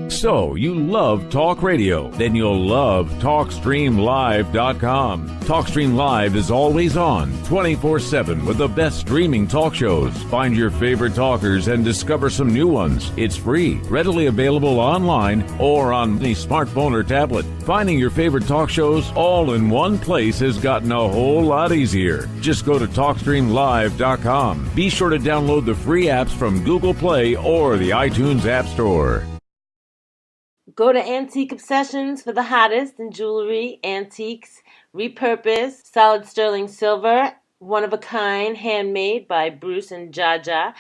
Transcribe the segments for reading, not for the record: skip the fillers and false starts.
So, you love talk radio? Then you'll love TalkStreamLive.com. TalkStream Live is always on, 24/7 with the best streaming talk shows. Find your favorite talkers and discover some new ones. It's free, readily available online or on any smartphone or tablet. Finding your favorite talk shows all in one place has gotten a whole lot easier. Just go to TalkStreamLive.com. Be sure to download the free apps from Google Play or the iTunes App Store. Go to Antique Obsessions for the hottest in jewelry, antiques, repurposed, solid sterling silver, one-of-a-kind, handmade by Bruce and Jah Jah.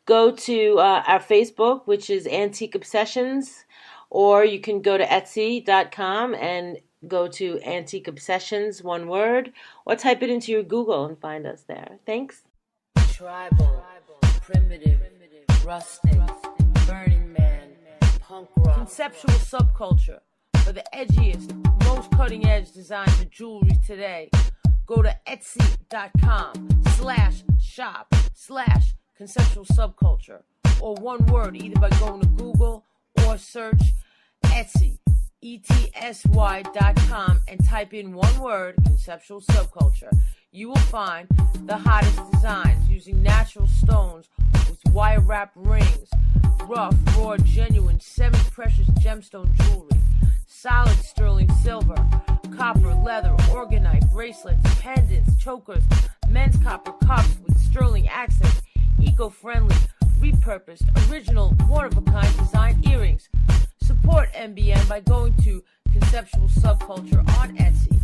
Go to our Facebook, which is Antique Obsessions, or you can go to Etsy.com and go to Antique Obsessions, one word, or type it into your Google and find us there. Thanks. Tribal, primitive, rustic, Burning Man, punk rock, conceptual subculture for the edgiest, most cutting-edge designs of jewelry today. Go to Etsy.com/shop/conceptual subculture, or one word, either by going to Google or search Etsy, ETSY.com, and type in one word, conceptual subculture. You will find the hottest designs using natural stones with wire wrap rings, rough, raw, genuine, semi-precious gemstone jewelry, solid sterling silver, copper, leather, orgonite, bracelets, pendants, chokers, men's copper cups with sterling accents, eco-friendly, repurposed, original, one-of-a-kind design earrings. Support MBM by going to Conceptual Subculture on Etsy.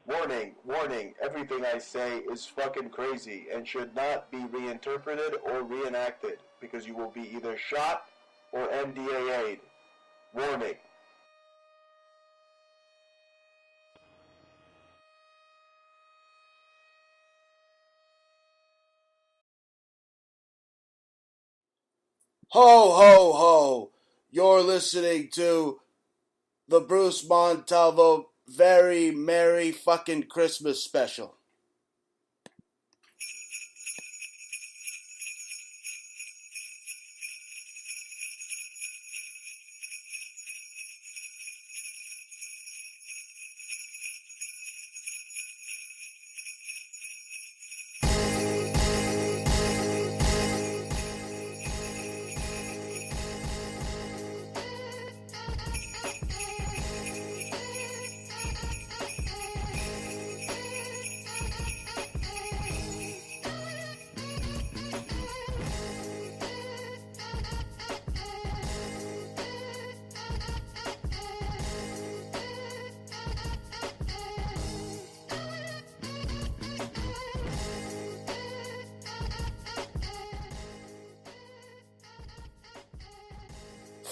Warning, warning, everything I say is fucking crazy and should not be reinterpreted or reenacted because you will be either shot or NDAA'd. Warning. Ho, ho, ho. You're listening to the Bruce Montalvo Very Merry Fucking Christmas Special.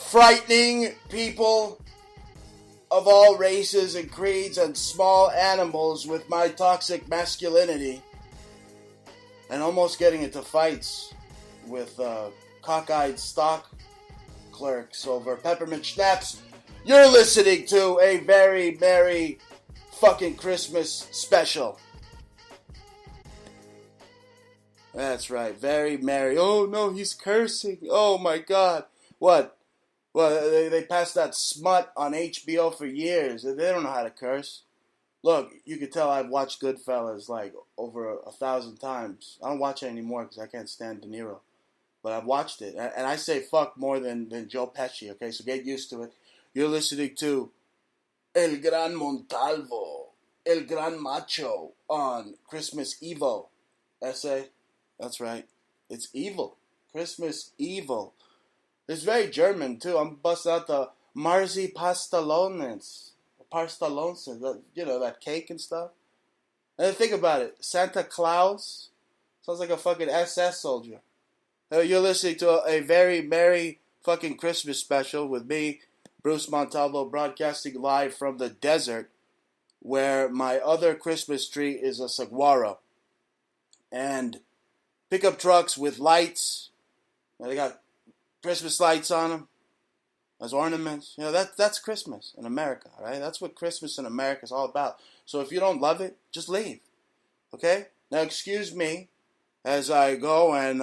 Frightening people of all races and creeds and small animals with my toxic masculinity, and almost getting into fights with cockeyed stock clerks over peppermint schnapps. You're listening to a very merry fucking Christmas special. That's right, very merry. Oh no, he's cursing. Oh my God. What? Well, they passed that smut on HBO for years. They don't know how to curse. Look, you can tell I've watched Goodfellas like over 1,000 times. I don't watch it anymore because I can't stand De Niro. But I've watched it. And I say fuck more than Joe Pesci, okay? So get used to it. You're listening to El Gran Montalvo, El Gran Macho on Christmas Evil. Essay? That's right. It's evil. Christmas evil. It's very German, too. I'm busting out the Marzi Pastalones. You know, that cake and stuff. And think about it. Santa Claus sounds like a fucking SS soldier. You're listening to a very merry fucking Christmas special with me, Bruce Montalvo, broadcasting live from the desert, where my other Christmas tree is a saguaro. And pickup trucks with lights. They got Christmas lights on them. as ornaments. You know, that's Christmas in America, right? That's what Christmas in America is all about. So if you don't love it, just leave. Okay? Now excuse me as I go and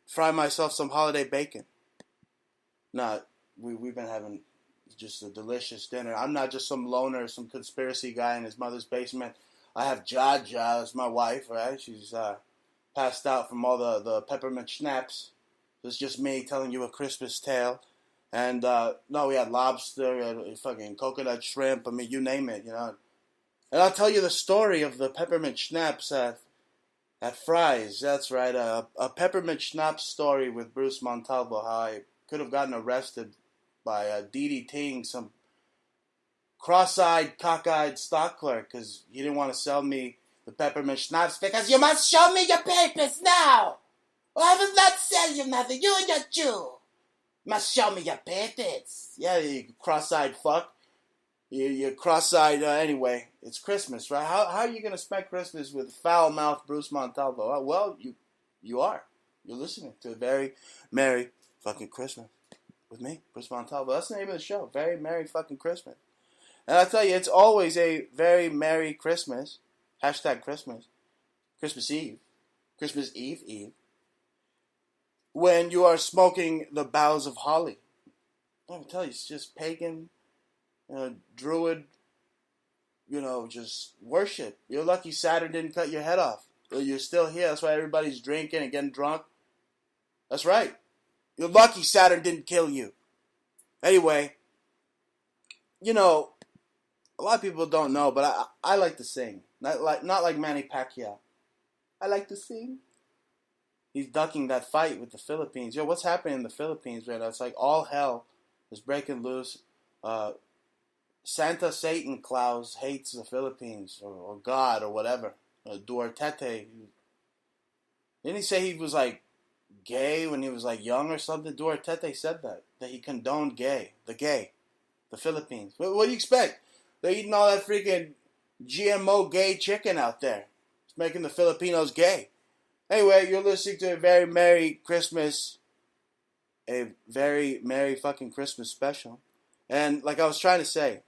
fry myself some holiday bacon. Now, we've been having just a delicious dinner. I'm not just some loner, some conspiracy guy in his mother's basement. I have Jah Jah as my wife, right? She's passed out from all the peppermint schnapps. It's just me telling you a Christmas tale. And, no, we had lobster, we had fucking coconut shrimp, I mean, you name it, you know. And I'll tell you the story of the peppermint schnapps at Fry's. That's right, a peppermint schnapps story with Bruce Montalvo, how I could have gotten arrested by DDTing some cross-eyed, cockeyed stock clerk because he didn't want to sell me the peppermint schnapps because you must show me your papers now. Or I will not sell you nothing. You and your Jew must show me your papers. Yeah, you cross-eyed fuck. You cross-eyed. Anyway, it's Christmas, right? How are you going to spend Christmas with foul-mouthed Bruce Montalvo? Well, you are. You're listening to a very merry fucking Christmas with me, Bruce Montalvo. That's the name of the show. Very merry fucking Christmas. And I tell you, it's always a very merry Christmas. Hashtag Christmas. Christmas Eve. Christmas Eve. When you are smoking the boughs of holly. Let me tell you, it's just pagan, druid, just worship. You're lucky Saturn didn't cut your head off. You're still here. That's why everybody's drinking and getting drunk. That's right. You're lucky Saturn didn't kill you. Anyway, a lot of people don't know, but I like to sing. Not like Manny Pacquiao. I like to sing. He's ducking that fight with the Philippines. Yo, what's happening in the Philippines right now? It's like all hell is breaking loose. Satan Claus hates the Philippines or God or whatever. Duterte. Didn't he say he was like gay when he was like young or something? Duterte said that he condoned the Philippines. What do you expect? They're eating all that freaking GMO gay chicken out there. It's making the Filipinos gay. Anyway, you're listening to a very merry Christmas, a very merry fucking Christmas special. And like I was trying to say,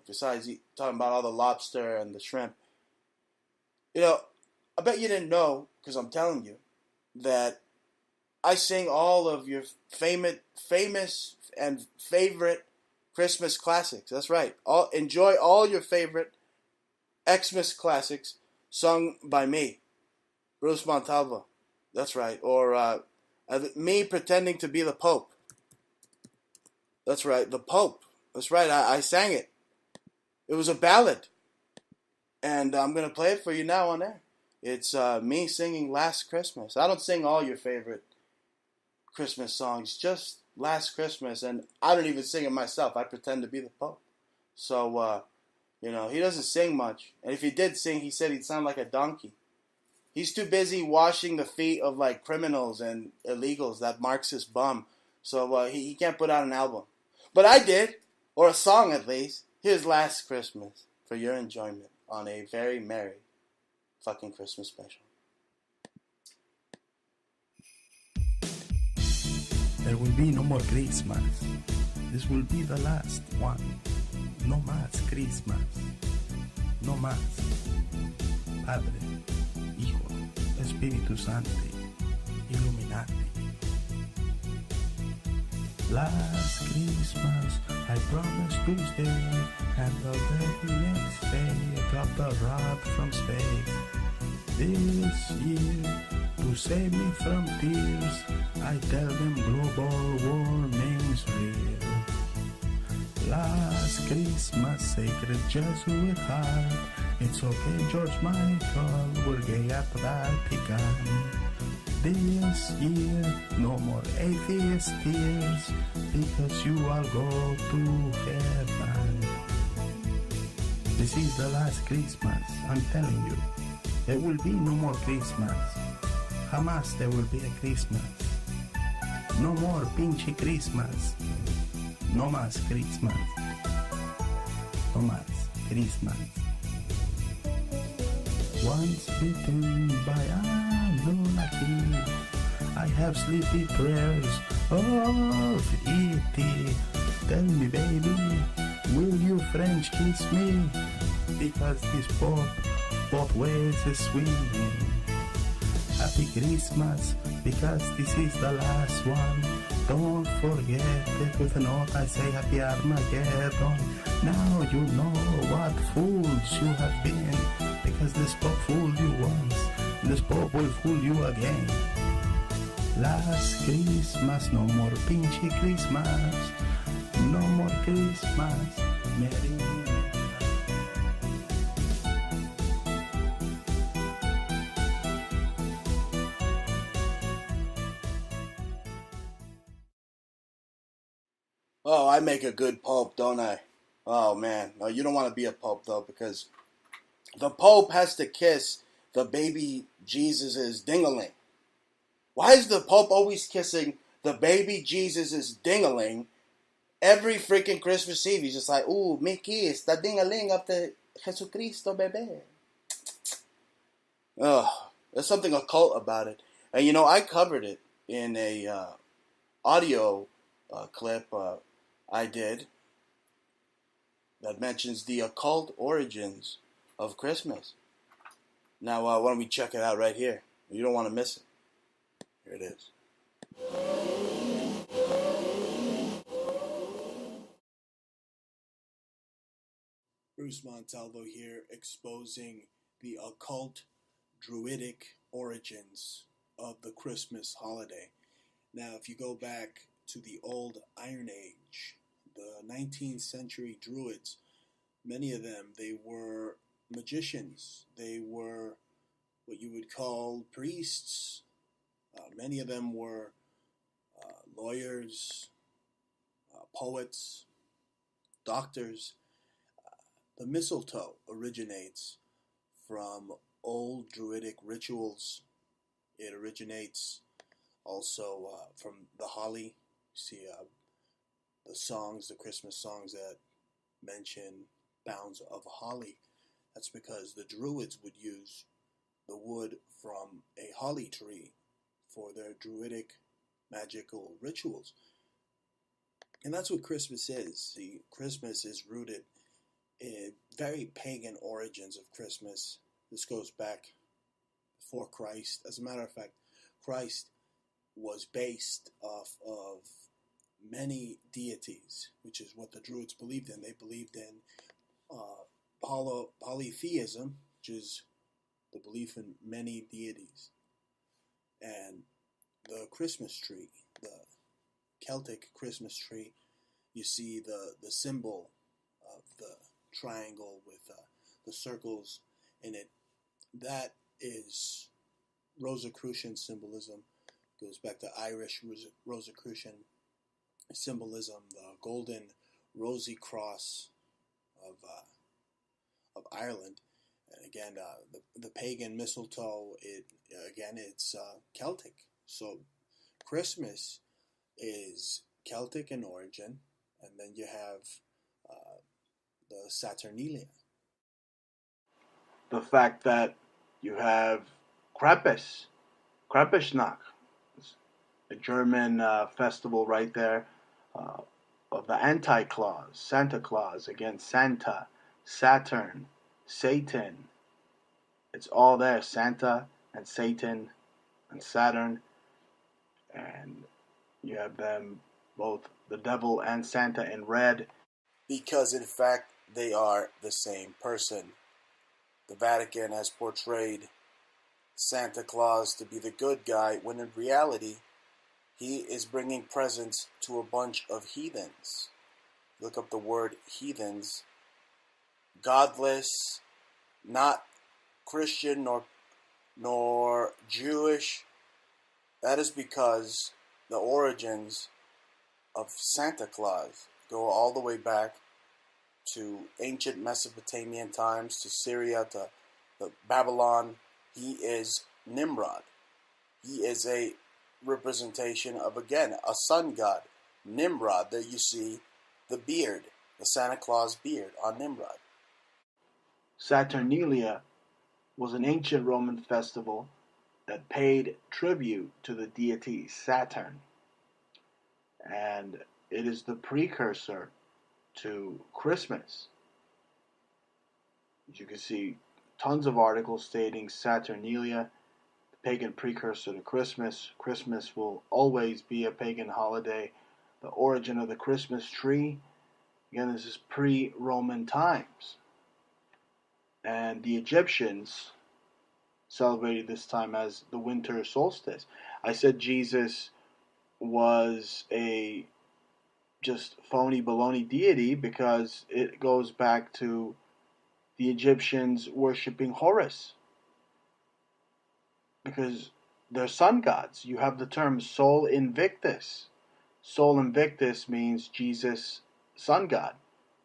besides talking about all the lobster and the shrimp, I bet you didn't know, because I'm telling you, that I sing all of your famous and favorite Christmas classics. That's right. Enjoy all your favorite Xmas classics sung by me, Bruce Montalvo. That's right. Or me pretending to be the Pope. That's right. The Pope. That's right. I sang it. It was a ballad. And I'm going to play it for you now on air. It's me singing Last Christmas. I don't sing all your favorite Christmas songs, just Last Christmas. And I don't even sing it myself. I pretend to be the Pope. So, he doesn't sing much. And if he did sing, he said he'd sound like a donkey. He's too busy washing the feet of like criminals and illegals, that Marxist bum. So he can't put out an album. But I did, or a song at least. Here's Last Christmas for your enjoyment on a very merry fucking Christmas special. There will be no more Christmas. This will be the last one. No más Christmas. No más. Padre, Hijo, Espíritu Santo, Illuminati. Last Christmas, I promised to stay, and the very next day I dropped a rod from space. This year, to save me from tears, I tell them global warming's real. Last Christmas, sacred Jesuit heart, it's okay, George Michael, we're gay at the Vatican. This year, no more atheist tears, because you all go to heaven. This is the last Christmas, I'm telling you. There will be no more Christmas. Jamás there will be a Christmas. No more pinche Christmas. No más Christmas. No más Christmas. Once bitten by a lunatic, I have sleepy prayers of E.T. Tell me, baby, will you French kiss me? Because this Pope both ways is swinging. Happy Christmas, because this is the last one. Don't forget that with a note I say Happy Armageddon. Now you know what fools you have been, because this Pope fooled you once, and this Pope will fool you again. Last Christmas, no more pinchy Christmas, no more Christmas, Merry. Oh, I make a good Pope, don't I? Oh, man. No, you don't want to be a Pope, though, because the Pope has to kiss the baby Jesus' ding-a-ling. Why is the Pope always kissing the baby Jesus' ding-a-ling every freaking Christmas Eve? He's just like, ooh, me kiss the ding-a-ling of the Jesucristo bebé. Ugh, there's something occult about it. And, you know, I covered it in a audio clip I did that mentions the occult origins of Christmas. Now, why don't we check it out right here? You don't want to miss it. Here it is. Bruce Montalvo here, exposing the occult druidic origins of the Christmas holiday. Now, if you go back to the old Iron Age, the 19th century Druids, many of them, they were magicians. They were what you would call priests. Many of them were lawyers, poets, doctors. The mistletoe originates from old Druidic rituals. It originates also from the holly. See the songs, the Christmas songs that mention bounds of holly. That's because the Druids would use the wood from a holly tree for their Druidic magical rituals. And that's what Christmas is. See, Christmas is rooted in very pagan origins of Christmas. This goes back before Christ. As a matter of fact, Christ was based off of many deities, which is what the Druids believed in. They believed in polytheism, which is the belief in many deities. And the Christmas tree, the Celtic Christmas tree, you see the symbol of the triangle with the circles in it. That is Rosicrucian symbolism. Goes back to Irish Rosicrucian symbolism, the golden rosy cross of Ireland. And again, the pagan mistletoe, it's Celtic. So Christmas is Celtic in origin, and then you have the Saturnalia. The fact that you have Krampusnacht, a German festival right there of the Anti-Claus, Santa Claus, again Santa, Saturn, Satan. It's all there, Santa and Satan and Saturn, and you have them both, the devil and Santa, in red. Because in fact, they are the same person. The Vatican has portrayed Santa Claus to be the good guy, when in reality, he is bringing presents to a bunch of heathens. Look up the word heathens. Godless, not Christian nor Jewish. That is because the origins of Santa Claus go all the way back to ancient Mesopotamian times, to Syria, to Babylon. He is Nimrod. He is a representation of, again, a sun god, Nimrod. There you see the beard, the Santa Claus beard on Nimrod. Saturnalia was an ancient Roman festival that paid tribute to the deity Saturn. And It is the precursor to Christmas. As you can see, tons of articles stating Saturnalia, the pagan precursor to Christmas. Christmas will always be a pagan holiday. The origin of the Christmas tree, again, this is pre-Roman times. And the Egyptians celebrated this time as the winter solstice. I said Jesus was a just phony baloney deity because it goes back to the Egyptians worshipping Horus, because they're sun gods. You have the term Sol Invictus. Sol Invictus means Jesus, sun god,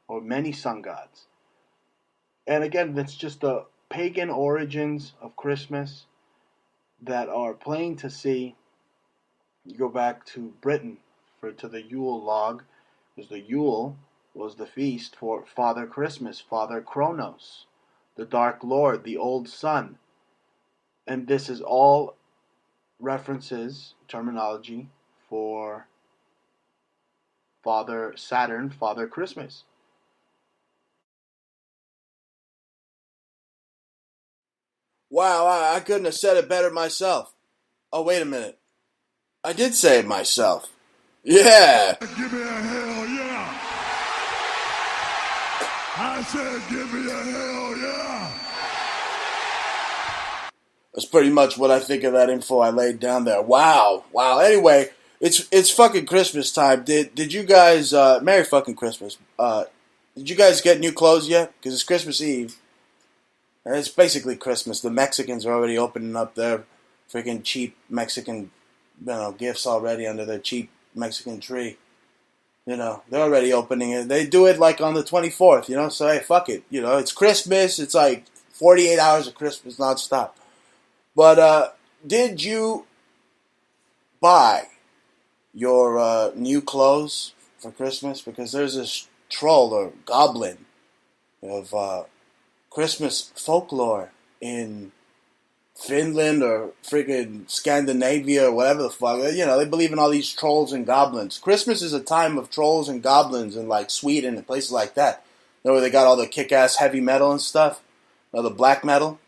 or many sun gods. And again, that's just the pagan origins of Christmas that are plain to see. You go back to Britain to the Yule log, because the Yule was the feast for Father Christmas, Father Kronos, the Dark Lord, the old sun. And this is all references, terminology for Father Saturn, Father Christmas. Wow, I couldn't have said it better myself. Oh, wait a minute. I did say it myself. Yeah. Give me a hell yeah. I said give me a hell yeah. That's pretty much what I think of that info I laid down there. Wow. Anyway, it's fucking Christmas time. Did you guys Merry fucking Christmas. Did you guys get new clothes yet? Because it's Christmas Eve. And it's basically Christmas. The Mexicans are already opening up their freaking cheap Mexican, gifts already under their cheap Mexican tree. They're already opening it. They do it like on the 24th, so hey, fuck it. It's Christmas. It's like 48 hours of Christmas nonstop. But did you buy your new clothes for Christmas? Because there's this troll or goblin of Christmas folklore in Finland or freaking Scandinavia or whatever the fuck. They believe in all these trolls and goblins. Christmas is a time of trolls and goblins in like Sweden and places like that. Where they got all the kick-ass heavy metal and stuff. The black metal.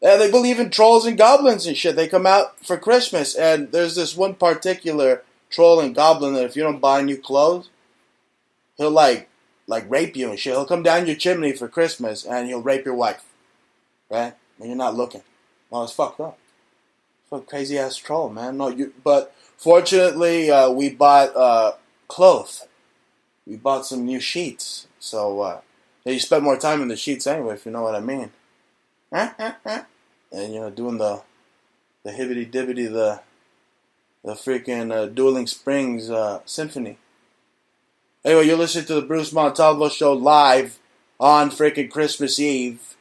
Yeah, they believe in trolls and goblins and shit. They come out for Christmas, and there's this one particular troll and goblin that if you don't buy new clothes, he'll like rape you and shit. He'll come down your chimney for Christmas, and he'll rape your wife. Right? And you're not looking. Well, it's fucked up. It's a crazy ass troll, man. But fortunately, we bought clothes. We bought some new sheets. So you spend more time in the sheets anyway, if you know what I mean. And doing the hibbity dibbity, the freaking Dueling Springs symphony. Anyway, you're listening to the Bruce Montalvo Show live on freaking Christmas Eve,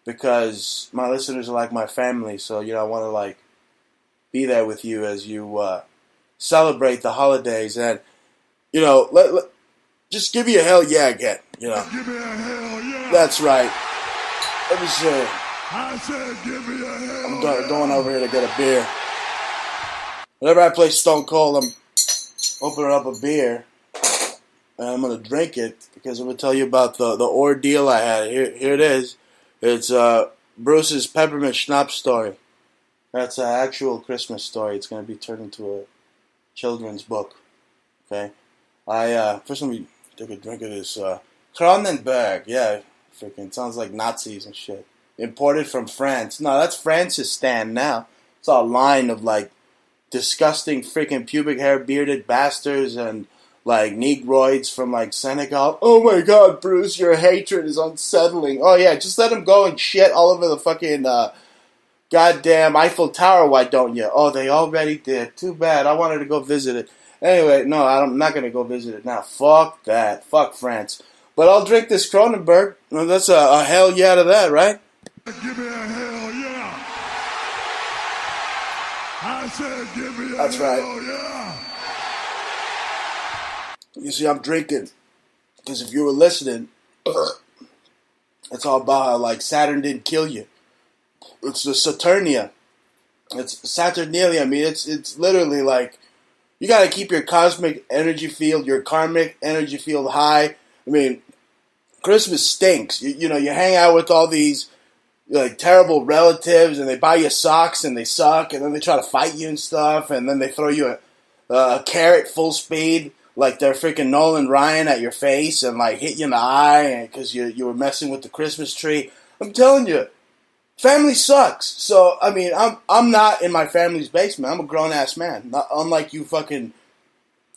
because my listeners are like my family, so I want to be there with you as you celebrate the holidays, and just give me a hell yeah again. Give me a hell yeah. That's right. Let me see. I said give me a hell I'm going over here to get a beer. Whenever I play Stone Cold, I'm opening up a beer. And I'm going to drink it because I'm going to tell you about the ordeal I had. Here it is. It's Bruce's Peppermint Schnapps story. That's an actual Christmas story. It's going to be turned into a children's book. Okay? First let me take a drink of this Kronenberg. Yeah, freaking sounds like Nazis and shit. Imported from France. No, that's France's stand now. It's a line of disgusting freaking pubic hair bearded bastards and Negroids from Senegal. Oh my god, Bruce, your hatred is unsettling. Oh yeah, just let them go and shit all over the fucking goddamn Eiffel Tower, why don't you? Oh, they already did. Too bad. I wanted to go visit it. Anyway, no, I'm not going to go visit it now. Fuck that. Fuck France. But I'll drink this Kronenberg. Well, that's a hell yeah to that, right? Give me a hell yeah. I said give me a That's hell right. yeah. You see, I'm drinking because if you were listening, it's all about how Saturn didn't kill you. It's the Saturnia. It's Saturnalia. I mean, it's literally You got to keep your cosmic energy field, your karmic energy field high. I mean, Christmas stinks. You know, you hang out with all these like terrible relatives, and they buy you socks, and they suck, and then they try to fight you and stuff, and then they throw you a carrot full speed, like they're freaking Nolan Ryan at your face, and like hit you in the eye because you were messing with the Christmas tree. I'm telling you, family sucks. So I mean, I'm not in my family's basement. I'm a grown ass man. Not unlike you fucking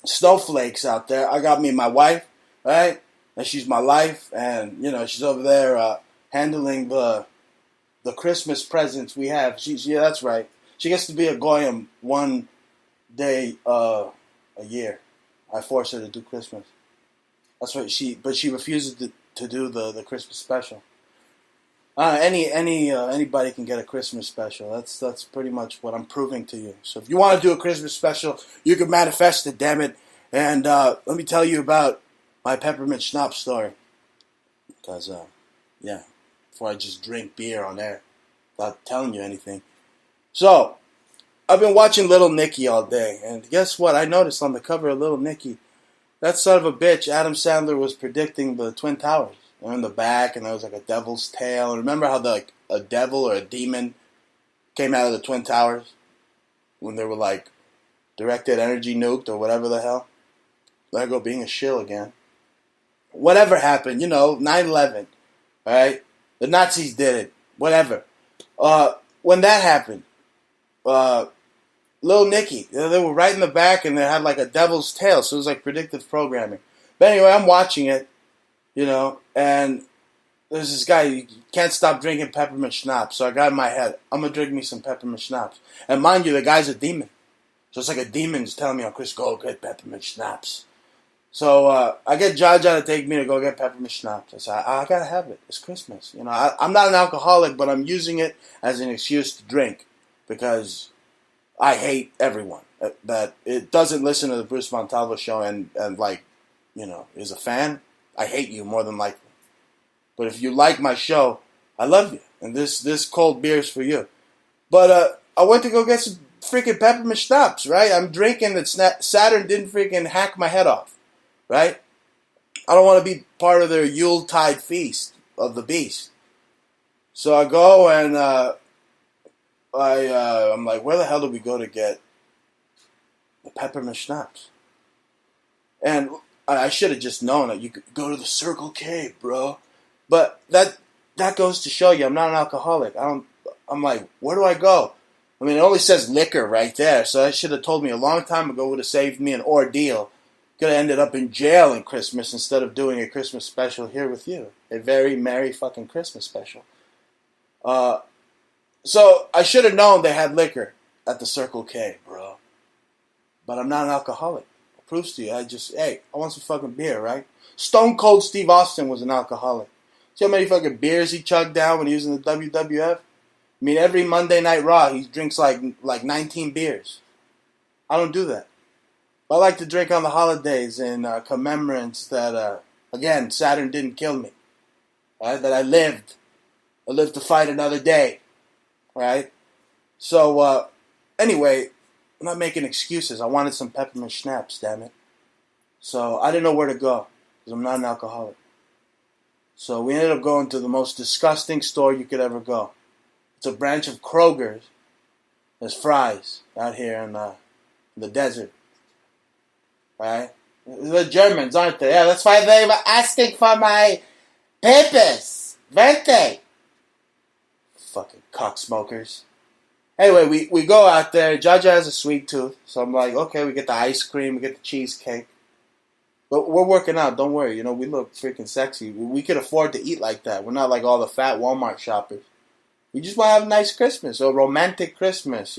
snowflakes out there. I got me and my wife, right? And she's my life, and you know she's over there handling the Christmas presents we have. Yeah, that's right. She gets to be a goyim one day a year. I force her to do Christmas. That's right. But she refuses to do the Christmas special. Anybody can get a Christmas special. That's pretty much what I'm proving to you. So if you want to do a Christmas special, you can manifest it, damn it. And let me tell you about my peppermint schnapps story. Because, yeah, before I just drink beer on air without telling you anything. So, I've been watching Little Nicky all day. And guess what? I noticed on the cover of Little Nicky, that son of a bitch, Adam Sandler, was predicting the Twin Towers. They're in the back, and there was like a devil's tail. Remember how a devil or a demon came out of the Twin Towers when they were like directed energy nuked or whatever the hell? Let go being a shill again. Whatever happened, 9/11, all right? The Nazis did it, whatever. When that happened, Little Nicky, they were right in the back, and they had like a devil's tail, so it was like predictive programming. But anyway, I'm watching it. And there's this guy, he can't stop drinking peppermint schnapps. So I got in my head, I'm going to drink me some peppermint schnapps. And mind you, the guy's a demon. So it's like a demon's telling me, Chris, go get peppermint schnapps. So I get Jah Jah to take me to go get peppermint schnapps. I said, I got to have it. It's Christmas. I'm not an alcoholic, but I'm using it as an excuse to drink. Because I hate everyone that it doesn't listen to the Bruce Montalvo show and is a fan. I hate you more than likely. But if you like my show, I love you. And this cold beer is for you. But I went to go get some freaking peppermint schnapps, right? I'm drinking that Saturn didn't freaking hack my head off, right? I don't want to be part of their Yuletide feast of the beast. So I go and I'm like, where the hell did we go to get the peppermint schnapps? And I should have just known that you could go to the Circle K, bro. But that goes to show you I'm not an alcoholic. I'm like, where do I go? I mean, it only says liquor right there, so that should have told me a long time ago. Would have saved me an ordeal. Could have ended up in jail in Christmas instead of doing a Christmas special here with you. A very merry fucking Christmas special. So I should have known they had liquor at the Circle K, bro. But I'm not an alcoholic. Proves to you. I want some fucking beer, right? Stone Cold Steve Austin was an alcoholic. See how many fucking beers he chugged down when he was in the WWF? I mean, every Monday Night Raw, he drinks like 19 beers. I don't do that. I like to drink on the holidays in commemorance that, again, Saturn didn't kill me. Right? That I lived. I lived to fight another day. Right? So, anyway, I'm not making excuses. I wanted some peppermint schnapps, damn it. So I didn't know where to go because I'm not an alcoholic. So we ended up going to the most disgusting store you could ever go. It's a branch of Kroger's. There's Fry's out here in the desert. Right? The Germans, aren't they? Yeah, that's why they were asking for my papers. Weren't they? Fucking cocksmokers. Anyway, we go out there. Jah Jah has a sweet tooth. So I'm like, okay, we get the ice cream, we get the cheesecake. But we're working out, don't worry. We look freaking sexy. We could afford to eat like that. We're not like all the fat Walmart shoppers. We just want to have a nice Christmas, a romantic Christmas,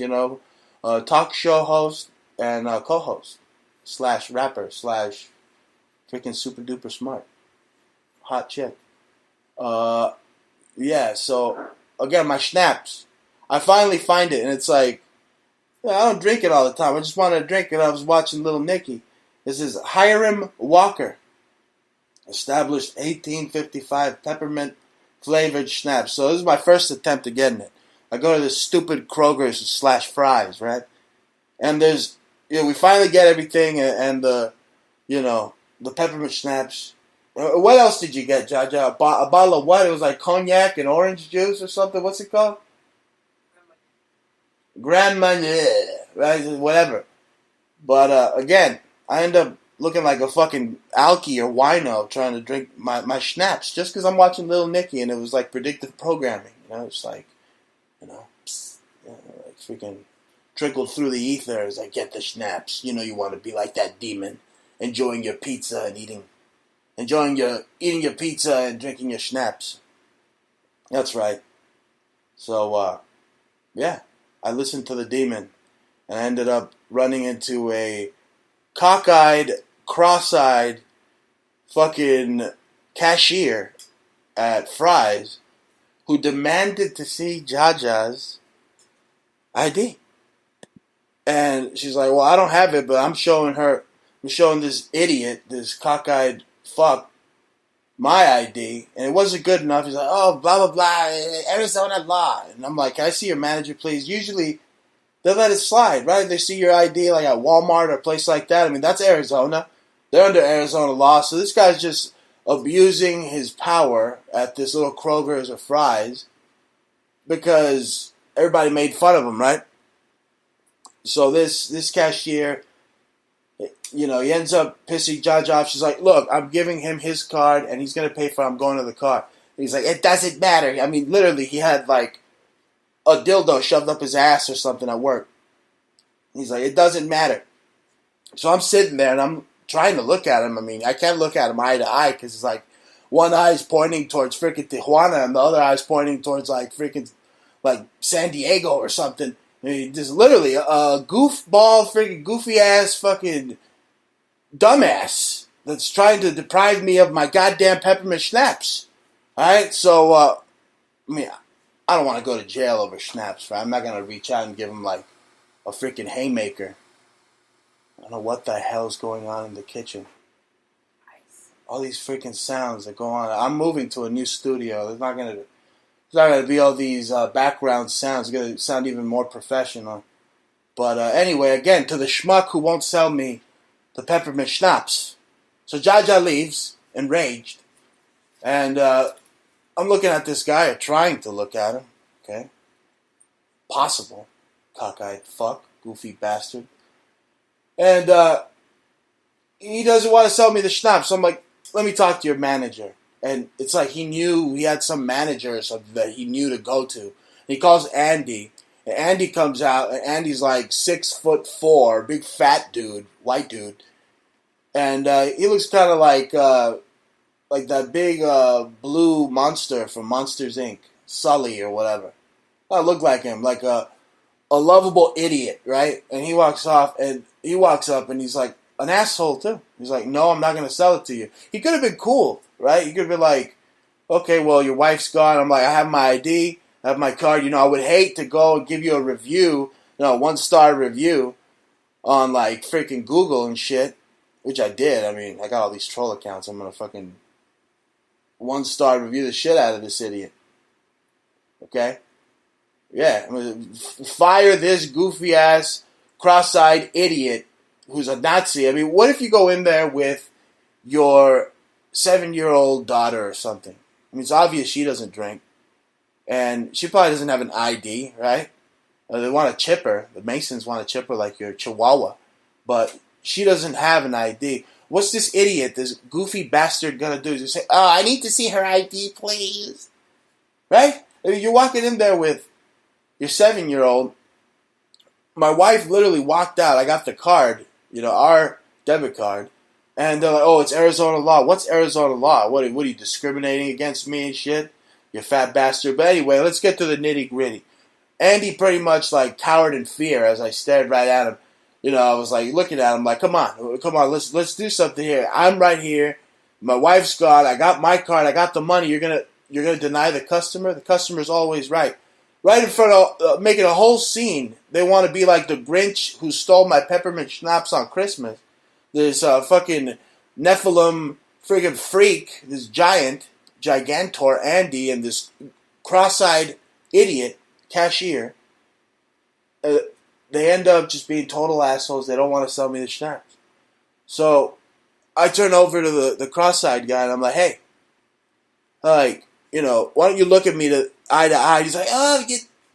talk show host and co-host / rapper / freaking super duper smart. Hot chick. Yeah, so, again, my schnapps. I finally find it, and it's like, I don't drink it all the time. I just wanted to drink it. I was watching Little Nicky. This is Hiram Walker. Established 1855 peppermint flavored schnapps. So this is my first attempt at getting it. I go to this stupid Kroger's / Fry's, right? And there's, we finally get everything, and the, the peppermint schnapps. What else did you get, Jah Jah? A bottle of what? It was like cognac and orange juice or something. What's it called? Grand Marnier, right? Whatever. But again, I end up looking like a fucking alky or wino trying to drink my schnapps just because I'm watching Little Nicky and it was like predictive programming. It's like, psst, like freaking trickled through the ether as I get the schnapps. You want to be like that demon, enjoying your pizza and eating your pizza and drinking your schnapps. That's right. So, yeah, I listened to the demon and I ended up running into a cockeyed, cross-eyed fucking cashier at Fry's who demanded to see Jah Jah's ID. And she's like, well, I don't have it, but I'm showing this idiot, this cockeyed fuck, my ID, and it wasn't good enough. He's like, oh, blah, blah, blah, Arizona law. And I'm like, can I see your manager, please? Usually, they let it slide, right? They see your ID like at Walmart or a place like that. I mean, that's Arizona. They're under Arizona law. So this guy's just abusing his power at this little Kroger's or Fry's because everybody made fun of him, right? So this cashier, he ends up pissing Jah Jah off. She's like, look, I'm giving him his card and he's going to pay for it. I'm going to the car. And he's like, it doesn't matter. I mean, literally, he had like a dildo shoved up his ass or something at work. He's like, it doesn't matter. So I'm sitting there and I'm trying to look at him. I mean, I can't look at him eye to eye because it's like one eye's pointing towards freaking Tijuana and the other eye's pointing towards like freaking like San Diego or something. I mean, just literally a goofball, freaking goofy ass fucking dumbass that's trying to deprive me of my goddamn peppermint schnapps. Alright, so, I mean, I don't want to go to jail over schnapps, right? I'm not going to reach out and give him, like, a freaking haymaker. I don't know what the hell's going on in the kitchen. All these freaking sounds that go on. I'm moving to a new studio. There's not going to be all these background sounds. It's going to sound even more professional. But anyway, again, to the schmuck who won't sell me the peppermint schnapps. So Jah Jah leaves, enraged. And I'm looking at this guy, or trying to look at him. Okay? Possible. Cockeyed fuck. Goofy bastard. And he doesn't want to sell me the schnapps. So I'm like, let me talk to your manager. And it's like he knew he had some manager or something that he knew to go to. And he calls Andy. And Andy comes out, and Andy's like 6'4", big fat dude, white dude. And he looks kind of like that big blue monster from Monsters, Inc., Sully or whatever. I look like him, like a lovable idiot, right? And he walks off, and he walks up, and he's like an asshole too. He's like, no, I'm not going to sell it to you. He could have been cool, right? He could have been like, okay, well, your wife's gone. I'm like, I have my ID. I have my card. I would hate to go and give you a review, 1-star review on, like, freaking Google and shit, which I did. I mean, I got all these troll accounts. I'm going to fucking 1-star review the shit out of this idiot. Okay? Yeah, I'm going to fire this goofy-ass, cross-eyed idiot who's a Nazi. I mean, what if you go in there with your 7-year-old daughter or something? I mean, it's obvious she doesn't drink. And she probably doesn't have an ID, right? They want to chip her. The Masons want to chip her like your Chihuahua. But she doesn't have an ID. What's this idiot, this goofy bastard going to do? Just say, oh, I need to see her ID, please. Right? I mean, you're walking in there with your 7-year-old. My wife literally walked out. I got the card, our debit card. And they're like, oh, it's Arizona law. What's Arizona law? What are you discriminating against me and shit? You fat bastard. But anyway, let's get to the nitty gritty. Andy pretty much like cowered in fear as I stared right at him. I was like looking at him like, come on, let's do something here. I'm right here. My wife's gone. I got my card. I got the money. You're gonna deny the customer? The customer's always right. Right in front of making a whole scene. They want to be like the Grinch who stole my peppermint schnapps on Christmas. There's fucking Nephilim friggin' freak, this gigantor Andy, and this cross-eyed idiot cashier. they end up just being total assholes. They don't want to sell me the schnapps. So I turn over to the cross-eyed guy, and I'm like, hey, like, you know, why don't you look at me eye to eye? He's like, oh,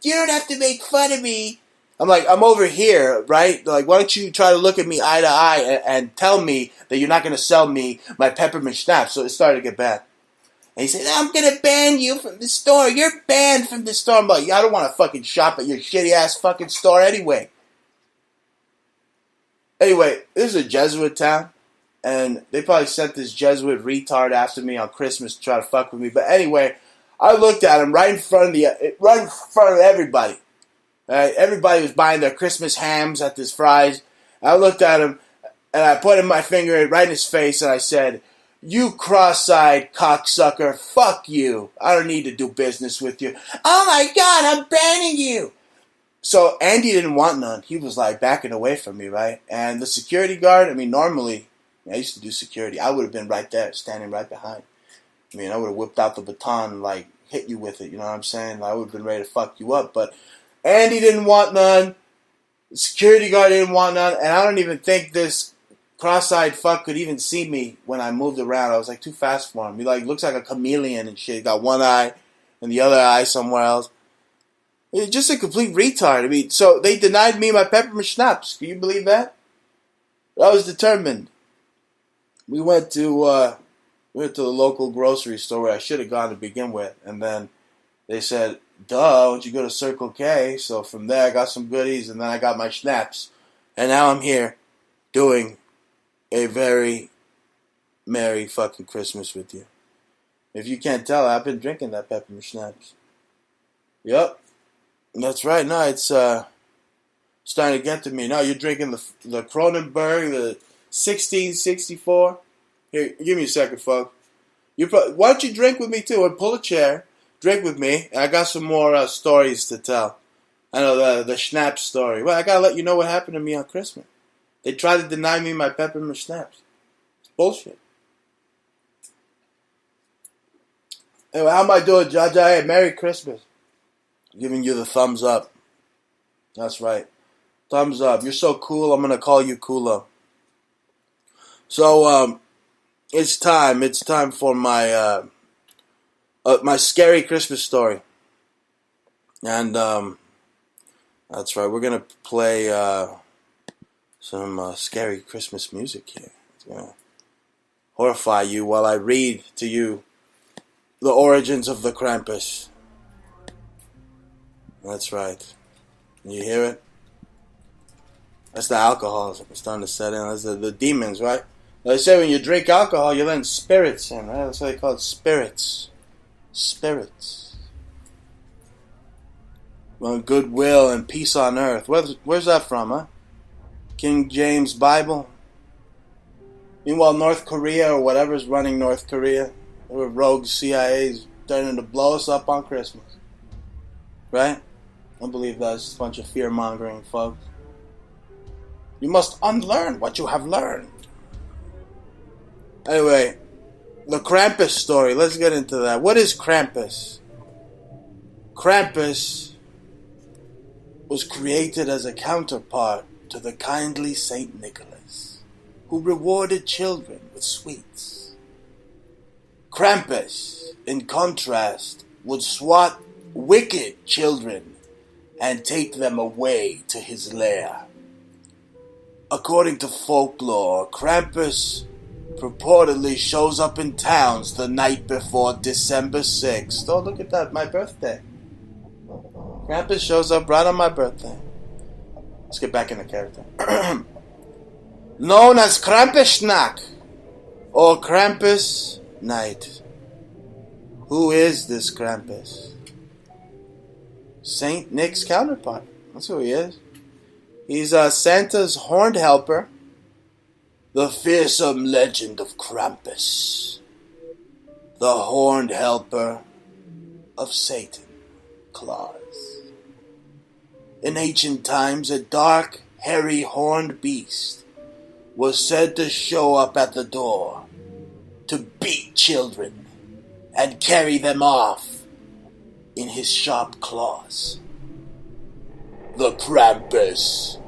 you don't have to make fun of me. I'm like, I'm over here, right? Like, why don't you try to look at me eye to eye and tell me that you're not going to sell me my peppermint schnapps? So it started to get bad. And he said, I'm going to ban you from the store. You're banned from the store. I'm like, I don't want to fucking shop at your shitty-ass fucking store anyway. Anyway, this is a Jesuit town. And they probably sent this Jesuit retard after me on Christmas to try to fuck with me. But anyway, I looked at him right in front of everybody. Everybody was buying their Christmas hams at this Fry's. I looked at him, and I put my finger right in his face, and I said, you cross-eyed cocksucker, fuck you. I don't need to do business with you. Oh my God, I'm banning you. So Andy didn't want none. He was like backing away from me, right? And the security guard, I mean, normally, I used to do security. I would have been right there, standing right behind. I mean, I would have whipped out the baton and, like, hit you with it, you know what I'm saying? I would have been ready to fuck you up, but Andy didn't want none. The security guard didn't want none, and I don't even think this cross-eyed fuck could even see me when I moved around. I was like too fast for him. He like looks like a chameleon and shit. He got one eye and the other eye somewhere else. He's just a complete retard. I mean, so they denied me my peppermint schnapps. Can you believe that? I was determined. We went to the local grocery store where I should have gone to begin with, and then they said, duh, why don't you go to Circle K? So from there I got some goodies, and then I got my schnapps. And now I'm here doing a very merry fucking Christmas with you. If you can't tell, I've been drinking that peppermint schnapps. Yep. That's right. No, it's starting to get to me. No, you're drinking the Kronenberg, the 1664. Here, give me a second, folks. Why don't you drink with me, too? And pull a chair. Drink with me. And I got some more stories to tell. I know the schnapps story. Well, I got to let you know what happened to me on Christmas. They tried to deny me my peppermint schnapps. It's bullshit. Anyway, how am I doing, Jah Jah? Hey, Merry Christmas. I'm giving you the thumbs up. That's right. Thumbs up. You're so cool, I'm going to call you Coolo. So, it's time. It's time for my my scary Christmas story. And, that's right. We're going to play some scary Christmas music here. It's going to horrify you while I read to you the origins of the Krampus. That's right. Can you hear it? That's the alcohol. It's starting to set in. That's the demons, right? They say when you drink alcohol, you're letting spirits in, right? That's why they call it spirits. Spirits. Well, goodwill and peace on earth. Where's that from, huh? King James Bible? Meanwhile, North Korea or whatever's running North Korea, they were rogue CIA's starting to blow us up on Christmas. Right? I believe that's just a bunch of fear-mongering, folks. You must unlearn what you have learned. Anyway, the Krampus story. Let's get into that. What is Krampus? Krampus was created as a counterpart to the kindly Saint Nicholas, who rewarded children with sweets. Krampus, in contrast, would swat wicked children and take them away to his lair. According to folklore, Krampus purportedly shows up in towns the night before December 6th. Oh, look at that, my birthday. Krampus shows up right on my birthday. Let's get back in the character. Known as Krampusnacht or Krampus Night. Who is this Krampus? Saint Nick's counterpart. That's who he is. He's Santa's horned helper. The fearsome legend of Krampus. The horned helper of Satan Claus. In ancient times, a dark, hairy, horned beast was said to show up at the door to beat children and carry them off in his sharp claws. The Krampus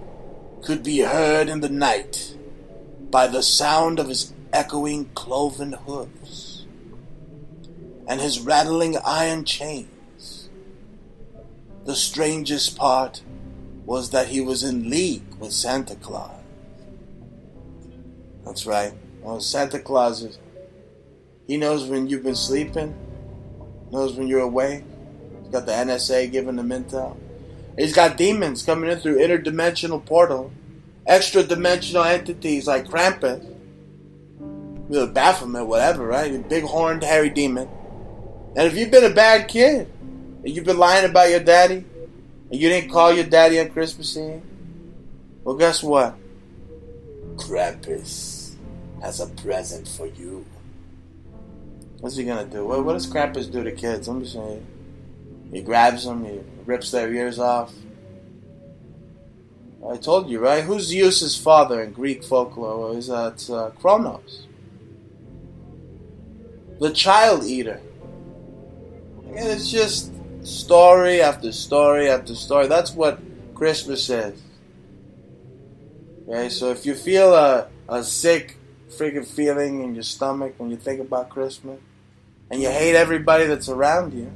could be heard in the night by the sound of his echoing cloven hooves and his rattling iron chains. The strangest part was that he was in league with Santa Claus. That's right. Well, Santa Claus he knows when you've been sleeping, knows when you're awake. He's got the NSA giving him intel. He's got demons coming in through interdimensional portal, extra-dimensional entities like Krampus, the Baphomet, whatever, right? A big horned, hairy demon. And if you've been a bad kid, and you've been lying about your daddy, and you didn't call your daddy on Christmas Eve, well, guess what? Krampus has a present for you. What's he gonna do? What does Krampus do to kids? I'm just saying. He grabs them, he rips their ears off. I told you, right? Who's Zeus's father in Greek folklore? It's Kronos. The child eater. And it's just story after story after story. That's what Christmas is. Okay, so if you feel a sick freaking feeling in your stomach when you think about Christmas, and you hate everybody that's around you,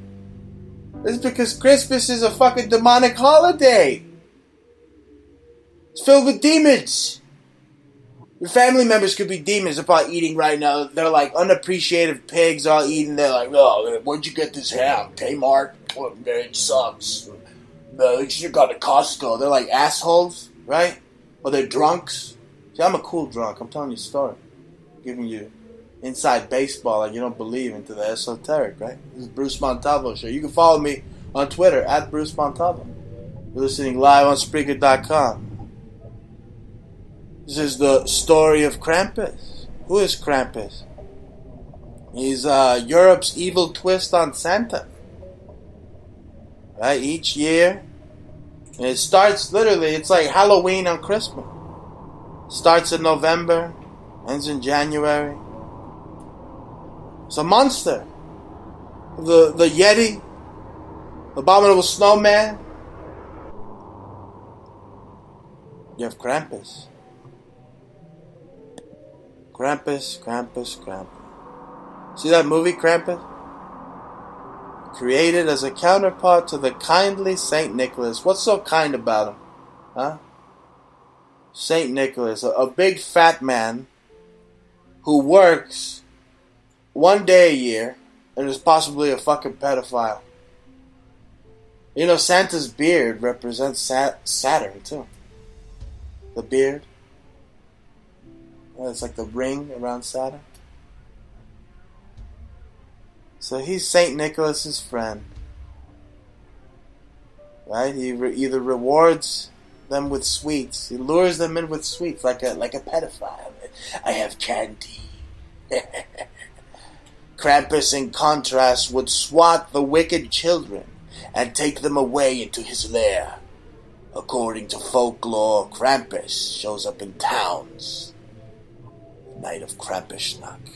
it's because Christmas is a fucking demonic holiday. It's filled with demons. Your family members could be demons. They're probably eating right now. They're like unappreciative pigs all eating. They're like, oh, where'd you get this ham? Kmart? Oh, it sucks. No, you should have gone to Costco. They're like assholes, right? Or they're drunks. See, I'm a cool drunk. I'm telling you a story. I'm giving you inside baseball like you don't believe into the esoteric, right? This is Bruce Montalvo Show. You can follow me on Twitter at Bruce Montalvo. You're listening live on Spreaker.com. This is the story of Krampus. Who is Krampus? He's Europe's evil twist on Santa. Right? Each year. And it starts literally, it's like Halloween on Christmas. Starts in November, ends in January. It's a monster. The Yeti, the abominable snowman. You have Krampus. Krampus. See that movie, Krampus? Created as a counterpart to the kindly Saint Nicholas. What's so kind about him? Huh? Saint Nicholas, a big fat man who works one day a year and is possibly a fucking pedophile. You know, Santa's beard represents Saturn, too. The beard. It's like the ring around Saturn. So he's Saint Nicholas's friend. Right? He either rewards them with sweets. He lures them in with sweets like a pedophile. I have candy. Krampus, in contrast, would swat the wicked children and take them away into his lair. According to folklore, Krampus shows up in towns. The night of Krampusnacht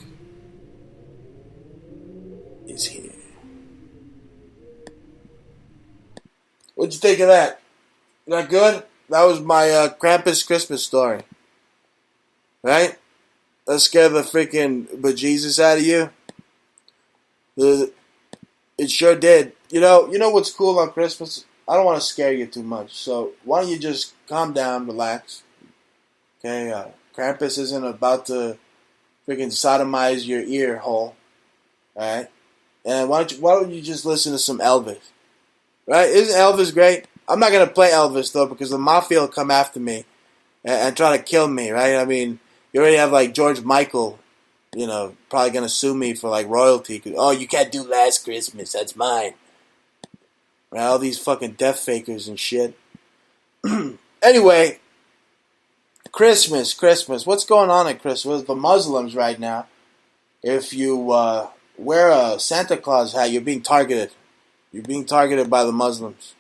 is here. What'd you think of that? That good? That was my Krampus Christmas story. Right? That scared the freaking bejesus out of you. It sure did. You know what's cool on Christmas? I don't want to scare you too much, so why don't you just calm down, relax. Okay, Krampus isn't about to freaking sodomize your ear hole. Alright? And why don't you just listen to some Elvis? Right? Isn't Elvis great? I'm not going to play Elvis, though, because the mafia will come after me and try to kill me, right? I mean, you already have, like, George Michael, probably going to sue me for, like, royalty. Oh, you can't do Last Christmas. That's mine. Right? All these fucking death fakers and shit. Anyway, Christmas. What's going on at Christmas? The Muslims right now, if you wear a Santa Claus hat, you're being targeted. You're being targeted by the Muslims.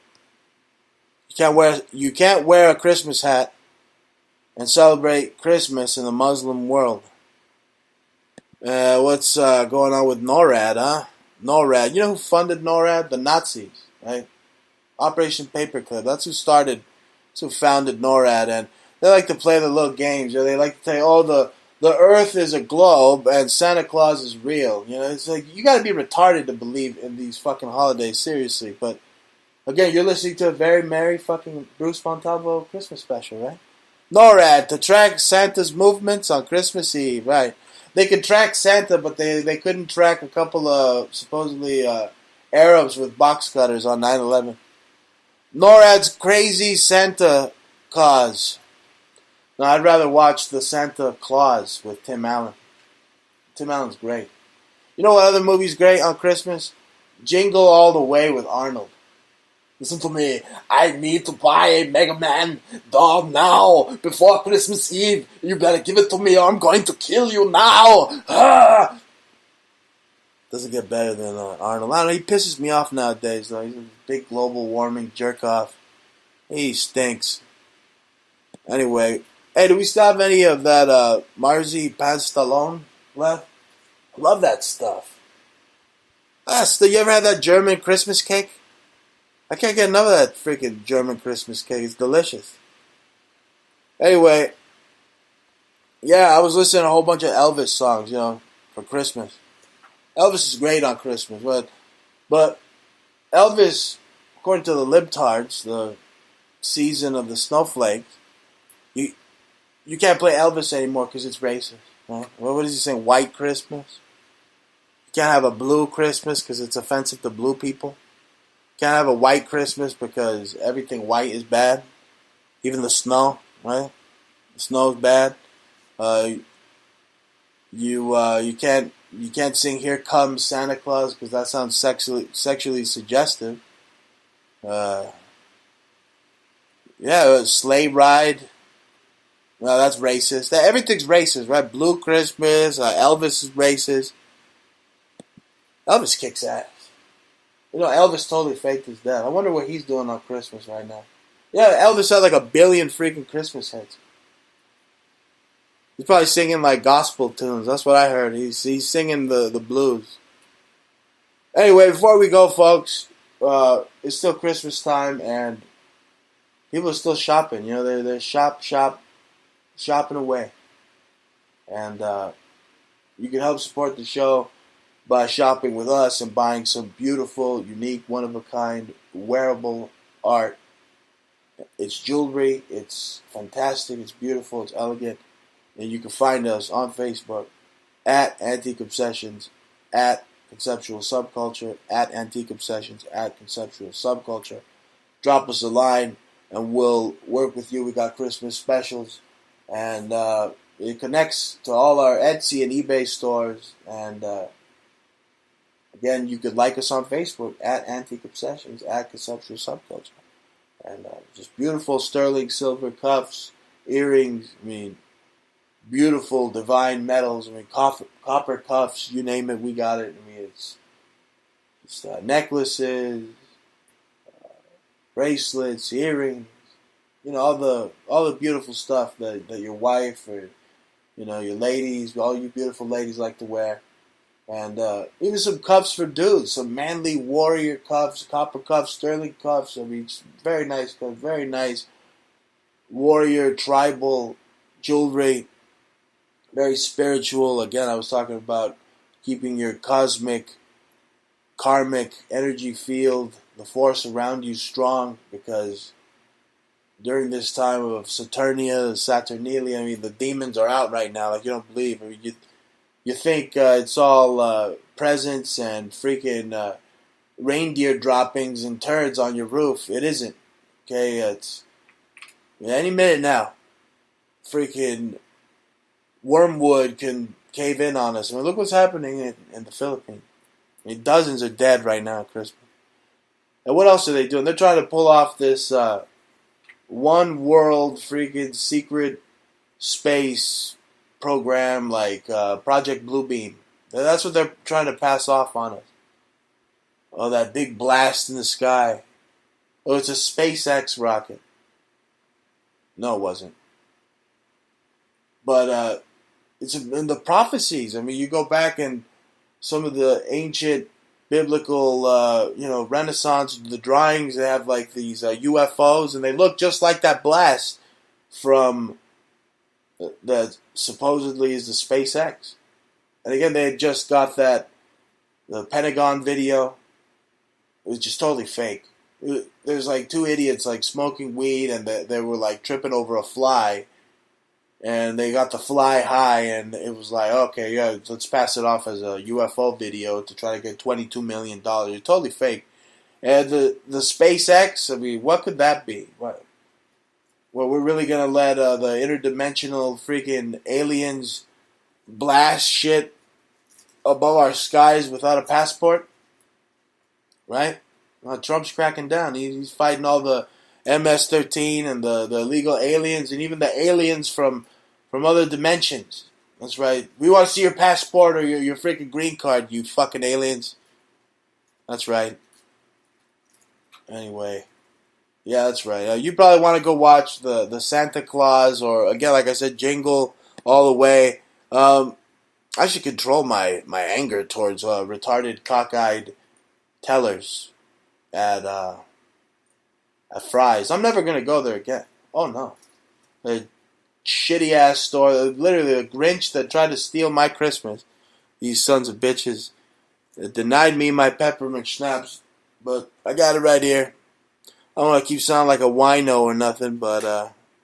You can't wear a Christmas hat and celebrate Christmas in the Muslim world. What's going on with NORAD, huh? NORAD. You know who funded NORAD? The Nazis, right? Operation Paperclip. That's who founded NORAD, and they like to play the little games. They like to say, "Oh, the Earth is a globe and Santa Claus is real." It's like you got to be retarded to believe in these fucking holidays, seriously. But again, you're listening to a very merry fucking Bruce Montalvo Christmas special, right? NORAD to track Santa's movements on Christmas Eve, right? They could track Santa, but they couldn't track a couple of supposedly Arabs with box cutters on 9/11. NORAD's crazy Santa cause. No, I'd rather watch the Santa Claus with Tim Allen. Tim Allen's great. You know what other movie's great on Christmas? Jingle All the Way with Arnold. Listen to me. I need to buy a Mega Man doll now, before Christmas Eve. You better give it to me or I'm going to kill you now. Ah! Doesn't get better than Arnold. I don't know, he pisses me off nowadays, though. He's a big global warming jerk-off. He stinks. Anyway, hey, do we still have any of that Marzi Stallone left? I love that stuff. You ever had that German Christmas cake? I can't get enough of that freaking German Christmas cake. It's delicious. Anyway, yeah, I was listening to a whole bunch of Elvis songs, for Christmas. Elvis is great on Christmas, but Elvis, according to the libtards, the season of the snowflakes, you can't play Elvis anymore because it's racist. Right? What is he saying? White Christmas? You can't have a blue Christmas because it's offensive to blue people. You can't have a white Christmas because everything white is bad. Even the snow, right? The snow is bad. You can't sing "Here Comes Santa Claus" because that sounds sexually suggestive. Sleigh ride. No, that's racist. Everything's racist, right? Blue Christmas. Elvis is racist. Elvis kicks ass. Elvis totally faked his death. I wonder what he's doing on Christmas right now. Yeah, Elvis had like 1 billion freaking Christmas hits. He's probably singing like gospel tunes. That's what I heard. He's singing the blues. Anyway, before we go, folks, it's still Christmas time and people are still shopping. They're shopping away. And you can help support the show by shopping with us and buying some beautiful, unique, one-of-a-kind, wearable art. It's jewelry. It's fantastic. It's beautiful. It's elegant. And you can find us on Facebook at Antique Obsessions, at Conceptual Subculture, at Antique Obsessions, at Conceptual Subculture. Drop us a line and we'll work with you. We got Christmas specials. And it connects to all our Etsy and eBay stores. And again, you could like us on Facebook at Antique Obsessions, at Conceptual Subculture. And just beautiful sterling silver cuffs, earrings, beautiful divine metals. Copper cuffs, you name it, we got it. It's necklaces, bracelets, earrings. All the beautiful stuff that your wife or your ladies, all you beautiful ladies like to wear. And even some cuffs for dudes, some manly warrior cuffs, copper cuffs, sterling cuffs. Very nice cuffs, very nice warrior tribal jewelry. Very spiritual. Again, I was talking about keeping your karmic energy field, the force around you strong, because during this time of Saturnalia, the demons are out right now. Like you don't believe. You think it's all presents and freaking reindeer droppings and turds on your roof. It isn't. Okay, it's any minute now. Freaking wormwood can cave in on us. Look what's happening in the Philippines. Dozens are dead right now at Christmas. And what else are they doing? They're trying to pull off this one world freaking secret space program like Project Bluebeam. That's what they're trying to pass off on us. Oh, that big blast in the sky. Oh, it's a SpaceX rocket. No, it wasn't. But it's in the prophecies. You go back and some of the ancient biblical, Renaissance. The drawings, they have like these UFOs, and they look just like that blast from that supposedly is the SpaceX. And again, they had just got the Pentagon video. It was just totally fake. There's like two idiots like smoking weed, and they were like tripping over a fly, and they got the fly high, and it was like, okay, yeah, let's pass it off as a UFO video to try to get $22 million. It's totally fake. And the SpaceX, I mean, what could that be? What? Well, we're really gonna let the interdimensional freaking aliens blast shit above our skies without a passport, right? Well, Trump's cracking down. He's fighting all the MS-13 and the illegal aliens, and even the aliens from other dimensions. That's right. We want to see your passport or your freaking green card, you fucking aliens. That's right. Anyway. Yeah, that's right. You probably want to go watch the Santa Claus, or again, like I said, Jingle All the Way. I should control my anger towards retarded, cockeyed tellers at Fry's. I'm never gonna go there again. Oh no, a shitty ass store. Literally a Grinch that tried to steal my Christmas. These sons of bitches denied me my peppermint schnapps, but I got it right here. I don't want to keep sounding like a wino or nothing, but,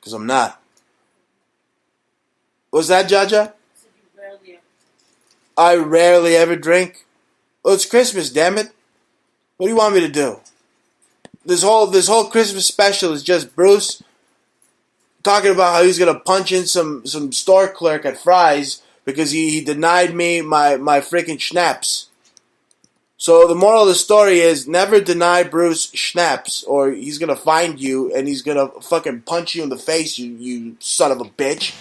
because I'm not. What's that, Jah Jah? I rarely ever drink. Well, it's Christmas, damn it. What do you want me to do? This whole Christmas special is just Bruce talking about how he's going to punch in some store clerk at Fry's because he denied me my freaking schnapps. So the moral of the story is never deny Bruce schnapps, or he's going to find you and he's going to fucking punch you in the face, you son of a bitch.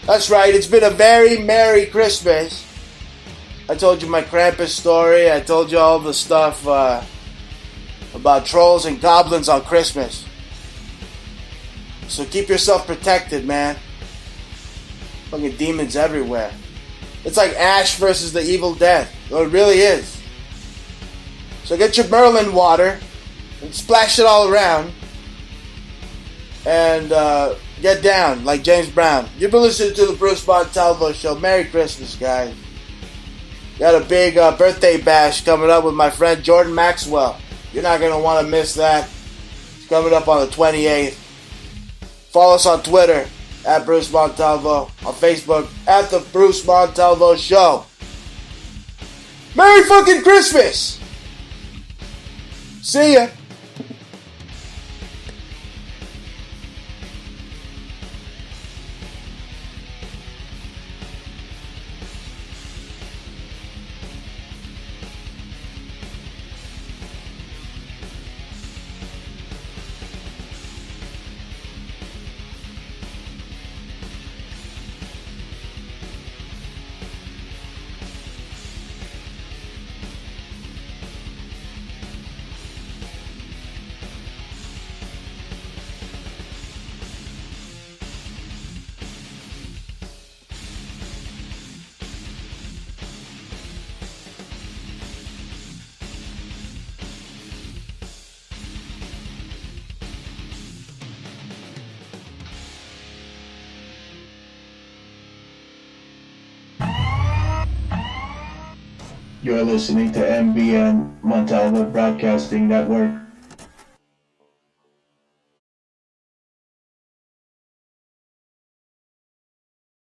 That's right, it's been a very Merry Christmas. I told you my Krampus story. I told you all the stuff about trolls and goblins on Christmas. So keep yourself protected, man. Fucking demons everywhere. It's like Ash versus the Evil Dead. Well, it really is. So get your Merlin water and splash it all around. And get down like James Brown. You've been listening to the Bruce Montalvo Show. Merry Christmas, guys. Got a big birthday bash coming up with my friend Jordan Maxwell. You're not going to want to miss that. It's coming up on the 28th. Follow us on Twitter at Bruce Montalvo. On Facebook at the Bruce Montalvo Show. Merry fucking Christmas! See ya! You're listening to MBN Montalvo Broadcasting Network.